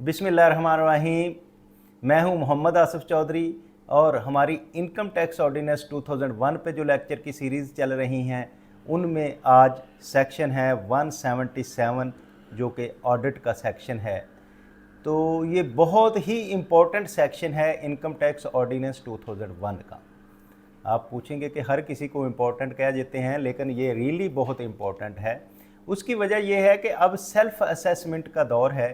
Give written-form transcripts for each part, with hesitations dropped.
बिस्मिल्लाहिर्रहमानिर्रहीम। मैं हूं मोहम्मद आसिफ चौधरी और हमारी इनकम टैक्स ऑर्डिनेंस 2001 पे जो लेक्चर की सीरीज़ चल रही हैं उनमें आज सेक्शन है 177 जो कि ऑडिट का सेक्शन है। तो ये बहुत ही इम्पोर्टेंट सेक्शन है इनकम टैक्स ऑर्डिनेंस 2001 का। आप पूछेंगे कि हर किसी को इम्पोर्टेंट कह देते हैं, लेकिन ये रियली बहुत इम्पोर्टेंट है। उसकी वजह यह है कि अब सेल्फ असेसमेंट का दौर है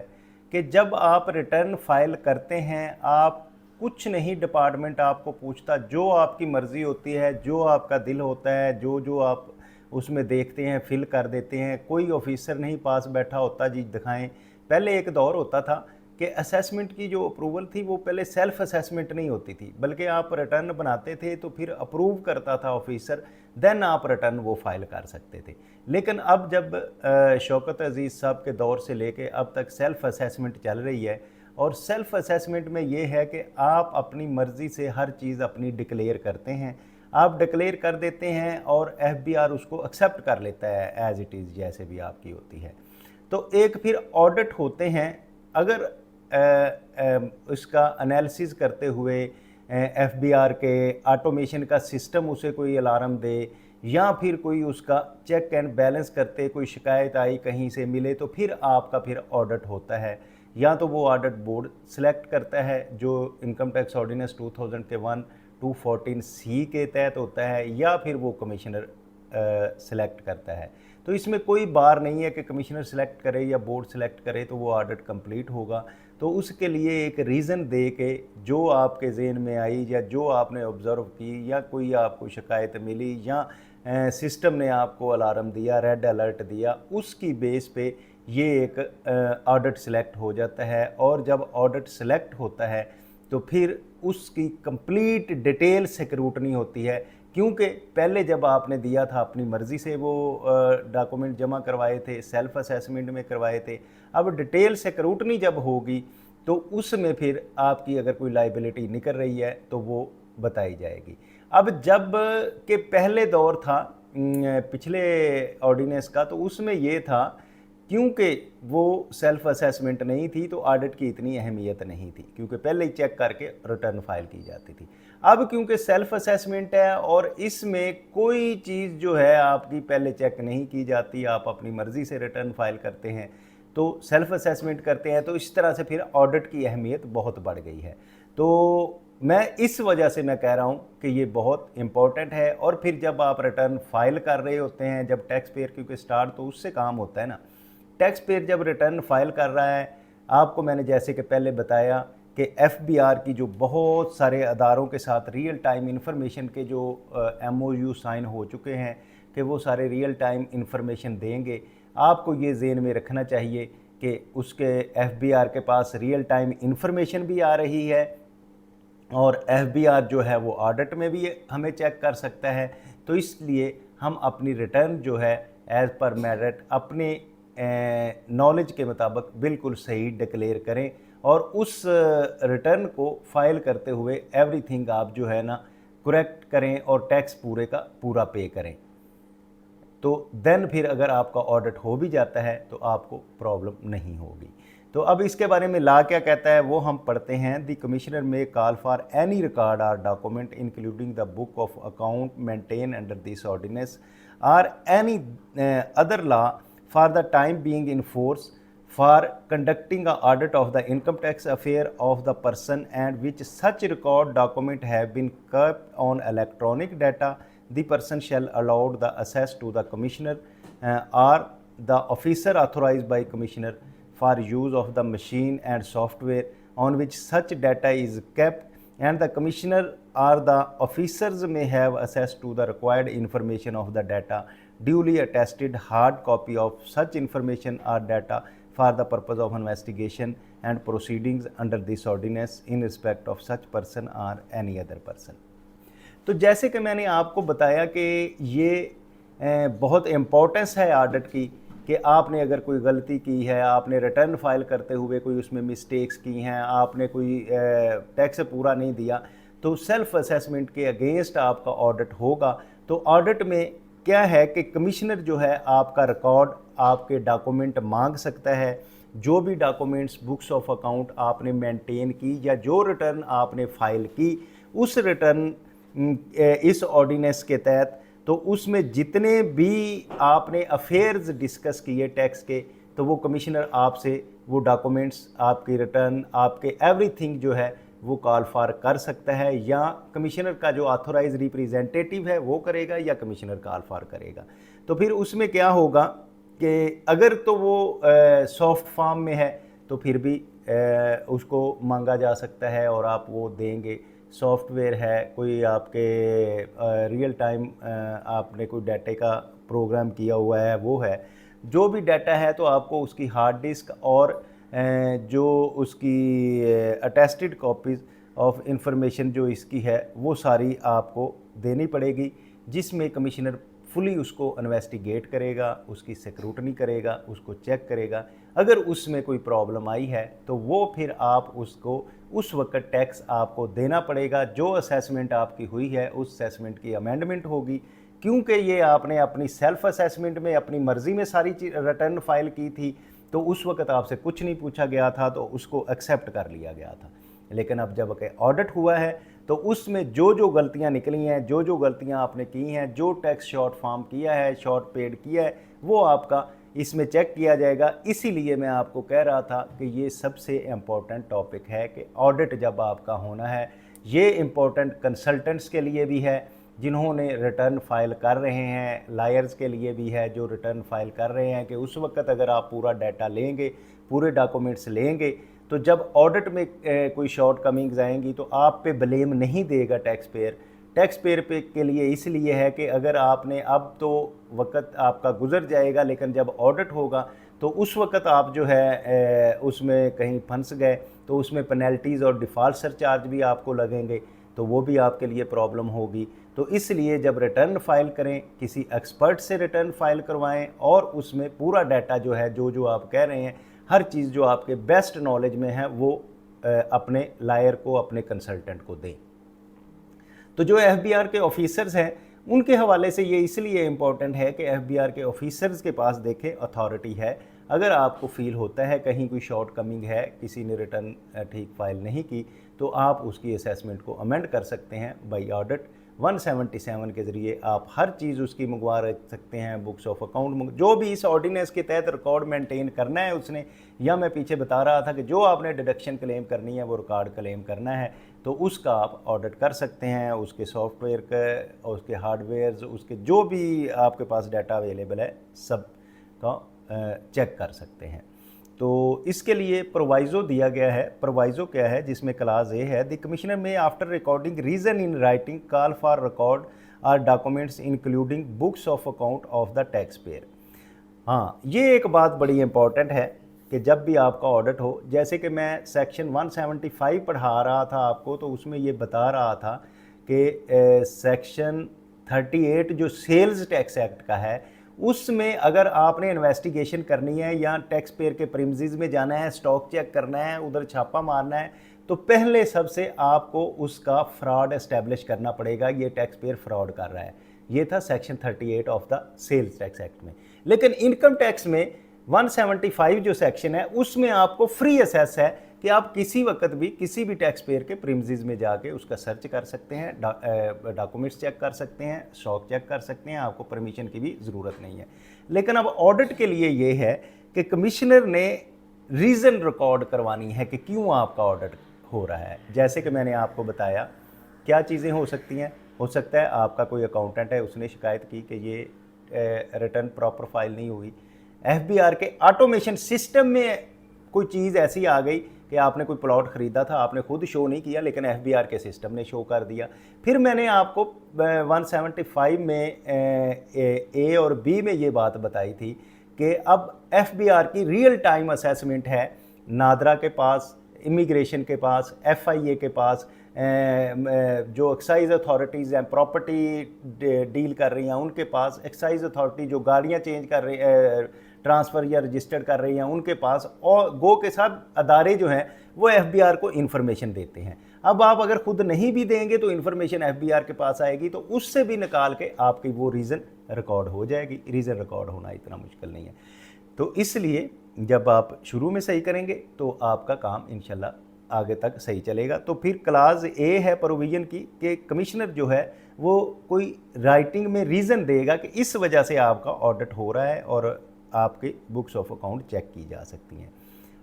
कि जब आप रिटर्न फाइल करते हैं, आप कुछ नहीं डिपार्टमेंट आपको पूछता, जो आपकी मर्ज़ी होती है, जो आपका दिल होता है, जो जो आप उसमें देखते हैं फिल कर देते हैं। कोई ऑफिसर नहीं पास बैठा होता जी दिखाएं। पहले एक दौर होता था कि असेसमेंट की जो अप्रूवल थी वो पहले सेल्फ असेसमेंट नहीं होती थी, बल्कि आप रिटर्न बनाते थे तो फिर अप्रूव करता था ऑफिसर, देन आप रिटर्न वो फाइल कर सकते थे। लेकिन अब जब शौकत अजीज़ साहब के दौर से लेके अब तक सेल्फ असेसमेंट चल रही है, और सेल्फ असेसमेंट में ये है कि आप अपनी मर्ज़ी से हर चीज़ अपनी डिक्लेयर करते हैं। आप डिक्लेयर कर देते हैं और एफबीआर उसको एक्सेप्ट कर लेता है एज इट इज़, जैसे भी आपकी होती है। तो एक फिर ऑडिट होते हैं। अगर उसका एनालिसिस करते हुए एफबीआर के ऑटोमेशन का सिस्टम उसे कोई अलार्म दे, या फिर कोई उसका चेक एंड बैलेंस करते कोई शिकायत आई कहीं से मिले, तो फिर आपका फिर ऑडिट होता है। या तो वो ऑडिट बोर्ड सेलेक्ट करता है जो इनकम टैक्स ऑर्डिनेंस 2000 के 1(2)(14)(c) के तहत होता है, या फिर वो कमिश्नर सेलेक्ट करता है। तो इसमें कोई बार नहीं है कि कमिश्नर सेलेक्ट करे या बोर्ड सेलेक्ट करे तो वो ऑडिट कंप्लीट होगा। तो उसके लिए एक रीज़न दे के जो आपके ज़हन में आई या जो आपने ऑब्ज़र्व की या कोई आपको शिकायत मिली या सिस्टम ने आपको अलार्म दिया, रेड अलर्ट दिया, उसकी बेस पे ये एक ऑडिट सेलेक्ट हो जाता है। और जब ऑडिट सेलेक्ट होता है तो फिर उसकी कंप्लीट डिटेल स्क्रूटनी होती है, क्योंकि पहले जब आपने दिया था अपनी मर्ज़ी से वो डॉक्यूमेंट जमा करवाए थे, सेल्फ असेसमेंट में करवाए थे। अब डिटेल स्क्रूटनी जब होगी तो उसमें फिर आपकी अगर कोई लाइबिलिटी निकल रही है तो वो बताई जाएगी। अब जब के पहले दौर था पिछले ऑर्डिनेंस का, तो उसमें ये था क्योंकि वो सेल्फ असेसमेंट नहीं थी तो ऑडिट की इतनी अहमियत नहीं थी, क्योंकि पहले ही चेक करके रिटर्न फाइल की जाती थी। अब क्योंकि सेल्फ असेसमेंट है और इसमें कोई चीज़ जो है आपकी पहले चेक नहीं की जाती, आप अपनी मर्ज़ी से रिटर्न फाइल करते हैं, तो सेल्फ असेसमेंट करते हैं, तो इस तरह से फिर ऑडिट की अहमियत बहुत बढ़ गई है। तो मैं इस वजह से मैं कह रहा हूँ कि ये बहुत इम्पॉर्टेंट है। और फिर जब आप रिटर्न फाइल कर रहे होते हैं, जब टैक्स पेयर, क्योंकि स्टार्ट तो उससे काम होता है ना, टैक्स पेयर जब रिटर्न फाइल कर रहा है, आपको मैंने जैसे कि पहले बताया कि एफबीआर की जो बहुत सारे अदारों के साथ रियल टाइम इंफॉर्मेशन के जो एमओयू साइन हो चुके हैं कि वो सारे रियल टाइम इंफॉर्मेशन देंगे। आपको ये ज़हन में रखना चाहिए कि उसके एफबीआर के पास रियल टाइम इंफॉर्मेशन भी आ रही है, और एफबीआर जो है वो ऑडिट में भी हमें चेक कर सकता है। तो इसलिए हम अपनी रिटर्न जो है एज़ पर मेरिट अपने नॉलेज के मुताबिक बिल्कुल सही डिक्लेयर करें, और उस रिटर्न को फाइल करते हुए एवरीथिंग आप जो है ना करेक्ट करें और टैक्स पूरे का पूरा पे करें। तो देन फिर अगर आपका ऑडिट हो भी जाता है तो आपको प्रॉब्लम नहीं होगी। तो अब इसके बारे में ला क्या कहता है वो हम पढ़ते हैं। The commissioner may call for any record और document including the book of account maintain under this ordinance और any other law for the time being in force for conducting an audit of the income tax affair of the person and which such record document have been kept on electronic data, the person shall allow the access to the commissioner or the officer authorized by commissioner for use of the machine and software on which such data is kept, and the commissioner or the officers may have access to the required information of the data, duly attested hard copy of such information or data for the purpose of investigation and proceedings under this ordinance in respect of such person or any other person। तो जैसे कि मैंने आपको बताया कि ये बहुत importance है ऑडिट की, कि आपने अगर कोई गलती की है, आपने रिटर्न फाइल करते हुए कोई उसमें मिस्टेक्स की हैं, आपने कोई टैक्स पूरा नहीं दिया, तो सेल्फ असेसमेंट के अगेंस्ट आपका ऑडिट होगा। तो ऑडिट में क्या है कि कमिश्नर जो है आपका रिकॉर्ड, आपके डॉक्यूमेंट मांग सकता है, जो भी डॉक्यूमेंट्स बुक्स ऑफ अकाउंट आपने मेंटेन की या जो रिटर्न आपने फाइल की, उस रिटर्न इस ऑर्डिनेंस के तहत, तो उसमें जितने भी आपने अफेयर्स डिस्कस किए टैक्स के, तो वो कमिश्नर आपसे वो डॉक्यूमेंट्स, आपकी रिटर्न, आपके एवरीथिंग जो है वो कॉल फॉर कर सकता है, या कमिश्नर का जो ऑथोराइज रिप्रेजेंटेटिव है वो करेगा या कमिश्नर कॉल फॉर करेगा। तो फिर उसमें क्या होगा कि अगर तो वो सॉफ्ट फॉर्म में है तो फिर भी उसको मांगा जा सकता है और आप वो देंगे। सॉफ्टवेयर है, कोई आपके रियल टाइम आपने कोई डाटे का प्रोग्राम किया हुआ है वो है, जो भी डाटा है तो आपको उसकी हार्ड डिस्क और जो उसकी अटेस्टेड कॉपीज़ ऑफ इंफॉर्मेशन जो इसकी है वो सारी आपको देनी पड़ेगी, जिसमें कमिश्नर फुली उसको इन्वेस्टिगेट करेगा, उसकी स्क्रूटनी करेगा, उसको चेक करेगा। अगर उसमें कोई प्रॉब्लम आई है तो वो फिर आप उसको उस वक्त टैक्स आपको देना पड़ेगा। जो असेसमेंट आपकी हुई है उस असेसमेंट की अमेंडमेंट होगी, क्योंकि ये आपने अपनी सेल्फ असेसमेंट में अपनी मर्ज़ी में सारी चीज़ रिटर्न फाइल की थी, तो उस वक्त आपसे कुछ नहीं पूछा गया था, तो उसको एक्सेप्ट कर लिया गया था। लेकिन अब जब ऑडिट हुआ है तो उसमें जो जो गलतियां निकली हैं, जो जो गलतियां आपने की हैं, जो टैक्स शॉर्ट फॉर्म किया है, शॉर्ट पेड किया है, वो आपका इसमें चेक किया जाएगा। इसीलिए मैं आपको कह रहा था कि ये सबसे इम्पोर्टेंट टॉपिक है कि ऑडिट जब आपका होना है, ये इम्पोर्टेंट कंसल्टेंट्स के लिए भी है जिन्होंने रिटर्न फाइल कर रहे हैं, लायर्स के लिए भी है जो रिटर्न फाइल कर रहे हैं, कि उस वक्त अगर आप पूरा डाटा लेंगे, पूरे डॉक्यूमेंट्स लेंगे, तो जब ऑडिट में कोई शॉर्ट कमिंग्स आएंगी तो आप पे ब्लेम नहीं देगा टैक्स पेयर पे के लिए इसलिए है कि अगर आपने, अब तो वक्त आपका गुजर जाएगा, लेकिन जब ऑडिट होगा तो उस वक्त आप जो है उसमें कहीं फंस गए तो उसमें पेनल्टीज़ और डिफ़ॉल्ट सरचार्ज भी आपको लगेंगे, तो वो भी आपके लिए प्रॉब्लम होगी। तो इसलिए जब रिटर्न फाइल करें, किसी एक्सपर्ट से रिटर्न फाइल करवाएं और उसमें पूरा डाटा जो है, जो जो आप कह रहे हैं, हर चीज़ जो आपके बेस्ट नॉलेज में है वो अपने लायर को, अपने कंसल्टेंट को दें। तो जो एफबीआर के ऑफिसर्स हैं उनके हवाले से ये इसलिए इम्पॉर्टेंट है कि एफबीआर के ऑफिसर्स के पास देखें अथॉरिटी है। अगर आपको फील होता है कहीं कोई शॉर्ट कमिंग है, किसी ने रिटर्न ठीक फाइल नहीं की, तो आप उसकी असेसमेंट को अमेंड कर सकते हैं बाई ऑडिट। 177 के ज़रिए आप हर चीज़ उसकी मंगवा रख सकते हैं, बुक्स ऑफ अकाउंट, जो भी इस ऑर्डिनेंस के तहत रिकॉर्ड मेंटेन करना है उसने, या मैं पीछे बता रहा था कि जो आपने डिडक्शन क्लेम करनी है वो रिकॉर्ड क्लेम करना है, तो उसका आप ऑडिट कर सकते हैं। उसके सॉफ्टवेयर का, उसके हार्डवेयर, उसके जो भी आपके पास डाटा अवेलेबल है सब का चेक कर सकते हैं। तो इसके लिए प्रोवाइज़ो दिया गया है। प्रोवाइज़ो क्या है, जिसमें क्लास ए है, द कमिश्नर में after recording reason in writing call for record or documents including books of account of the tax payer. हाँ, ये एक बात बड़ी इंपॉर्टेंट है कि जब भी आपका ऑडिट हो, जैसे कि मैं सेक्शन 175 पढ़ा रहा था आपको, तो उसमें ये बता रहा था कि सेक्शन 38 जो सेल्स टैक्स एक्ट का है, उसमें अगर आपने इन्वेस्टिगेशन करनी है या टैक्स पेयर के प्रीमिसेस में जाना है, स्टॉक चेक करना है, उधर छापा मारना है, तो पहले सबसे आपको उसका फ्रॉड एस्टेब्लिश करना पड़ेगा, ये टैक्स पेयर फ्रॉड कर रहा है। ये था section 38 of the sales tax act में। लेकिन इनकम टैक्स में 175 जो सेक्शन है उसमें आपको फ्री असेस है कि आप किसी वक्त भी किसी भी टैक्स पेयर के प्रीमिसेस में जाके उसका सर्च कर सकते हैं, डॉक्यूमेंट्स चेक कर सकते हैं, स्टॉक चेक कर सकते हैं, आपको परमिशन की भी ज़रूरत नहीं है। लेकिन अब ऑडिट के लिए ये है कि कमिश्नर ने रीज़न रिकॉर्ड करवानी है कि क्यों आपका ऑडिट हो रहा है। जैसे कि मैंने आपको बताया क्या चीज़ें हो सकती हैं। हो सकता है आपका कोई अकाउंटेंट है, उसने शिकायत की कि ये रिटर्न प्रॉपर फाइल नहीं हुई। एफबीआर के ऑटोमेशन सिस्टम में कोई चीज़ ऐसी आ गई कि आपने कोई प्लॉट ख़रीदा था, आपने खुद शो नहीं किया, लेकिन एफबीआर के सिस्टम ने शो कर दिया। फिर मैंने आपको 175 में ए और बी में ये बात बताई थी कि अब एफबीआर की रियल टाइम असेसमेंट है नादरा के पास, इमिग्रेशन के पास, एफआईए के पास, जो एक्साइज अथॉरिटीज़ हैं, प्रॉपर्टी डील कर रही हैं उनके पास, एक्साइज अथॉरिटी जो गाड़ियाँ चेंज कर रही ट्रांसफ़र या रजिस्टर्ड कर रही हैं उनके पास, और गो के साथ अदारे जो हैं वो एफबीआर को इन्फॉर्मेशन देते हैं। अब आप अगर खुद नहीं भी देंगे तो इन्फॉर्मेशन एफबीआर के पास आएगी, तो उससे भी निकाल के आपकी वो रीज़न रिकॉर्ड हो जाएगी। रीज़न रिकॉर्ड होना इतना मुश्किल नहीं है। तो इसलिए जब आप शुरू में सही करेंगे तो आपका काम इंशाल्लाह आगे तक सही चलेगा। तो फिर क्लास ए है प्रोविज़न की कि कमिश्नर जो है वो कोई राइटिंग में रीज़न देगा कि इस वजह से आपका ऑडिट हो रहा है और आपकी बुक्स ऑफ अकाउंट चेक की जा सकती हैं।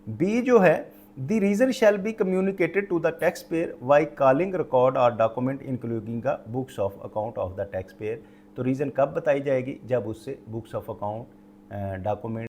बी जो है, the reason shall be communicated to the tax payer by calling record और document including the books of account of the tax payer. तो रीज़न कब बताई जाएगी? जब उससे बुक्स ऑफ अकाउंट डॉक्यूमेंट